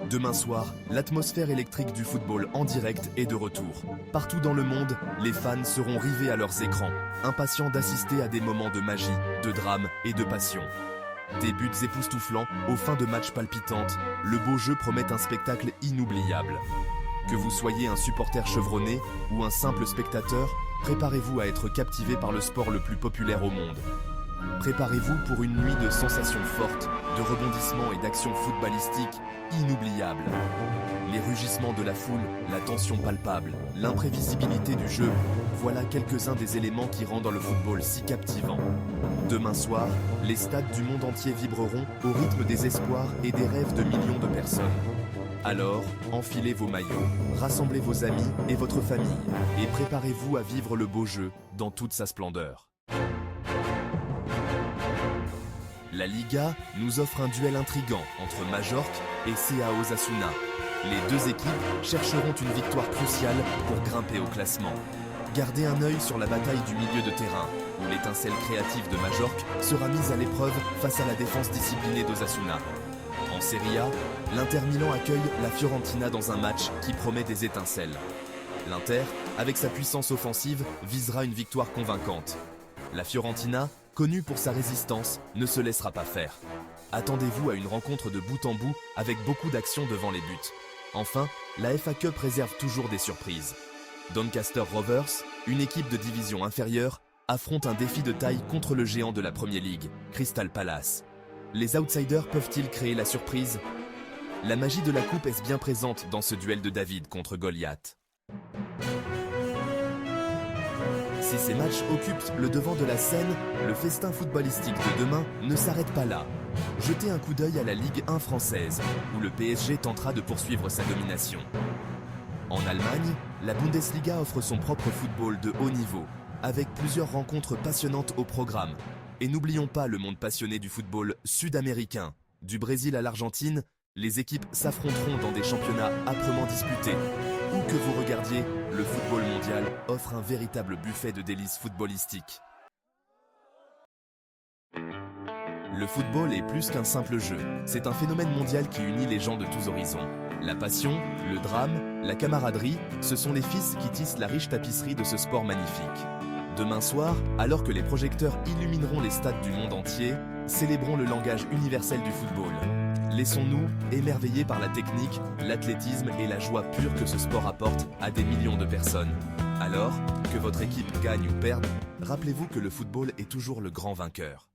Demain soir, l'atmosphère électrique du football en direct est de retour. Partout dans le monde, les fans seront rivés à leurs écrans, impatients d'assister à des moments de magie, de drame et de passion. Des buts époustouflants, aux fins de matchs palpitantes, le beau jeu promet un spectacle inoubliable. Que vous soyez un supporter chevronné ou un simple spectateur, préparez-vous à être captivé par le sport le plus populaire au monde. Préparez-vous pour une nuit de sensations fortes, de rebondissements et d'actions footballistiques inoubliables. Les rugissements de la foule, la tension palpable, l'imprévisibilité du jeu, voilà quelques-uns des éléments qui rendent le football si captivant. Demain soir, les stades du monde entier vibreront au rythme des espoirs et des rêves de millions de personnes. Alors, enfilez vos maillots, rassemblez vos amis et votre famille et préparez-vous à vivre le beau jeu dans toute sa splendeur. La Liga nous offre un duel intrigant entre Majorque et CA Osasuna. Les deux équipes chercheront une victoire cruciale pour grimper au classement. Gardez un œil sur la bataille du milieu de terrain, où l'étincelle créative de Majorque sera mise à l'épreuve face à la défense disciplinée d'Osasuna. En Serie A, l'Inter Milan accueille la Fiorentina dans un match qui promet des étincelles. L'Inter, avec sa puissance offensive, visera une victoire convaincante. La Fiorentina, connue pour sa résistance, ne se laissera pas faire. Attendez-vous à une rencontre de bout en bout avec beaucoup d'actions devant les buts. Enfin, la FA Cup réserve toujours des surprises. Doncaster Rovers, une équipe de division inférieure, affronte un défi de taille contre le géant de la Premier League, Crystal Palace. Les outsiders peuvent-ils créer la surprise? La magie de la coupe est bien présente dans ce duel de David contre Goliath. Si ces matchs occupent le devant de la scène, le festin footballistique de demain ne s'arrête pas là. Jetez un coup d'œil à la Ligue 1 française, où le PSG tentera de poursuivre sa domination. En Allemagne, la Bundesliga offre son propre football de haut niveau, avec plusieurs rencontres passionnantes au programme. Et n'oublions pas le monde passionné du football sud-américain. Du Brésil à l'Argentine, les équipes s'affronteront dans des championnats âprement disputés. Où que vous regardiez, le football mondial offre un véritable buffet de délices footballistiques. Le football est plus qu'un simple jeu. C'est un phénomène mondial qui unit les gens de tous horizons. La passion, le drame, la camaraderie, ce sont les fils qui tissent la riche tapisserie de ce sport magnifique. Demain soir, alors que les projecteurs illumineront les stades du monde entier, célébrons le langage universel du football. Laissons-nous émerveiller par la technique, l'athlétisme et la joie pure que ce sport apporte à des millions de personnes. Alors, que votre équipe gagne ou perde, rappelez-vous que le football est toujours le grand vainqueur.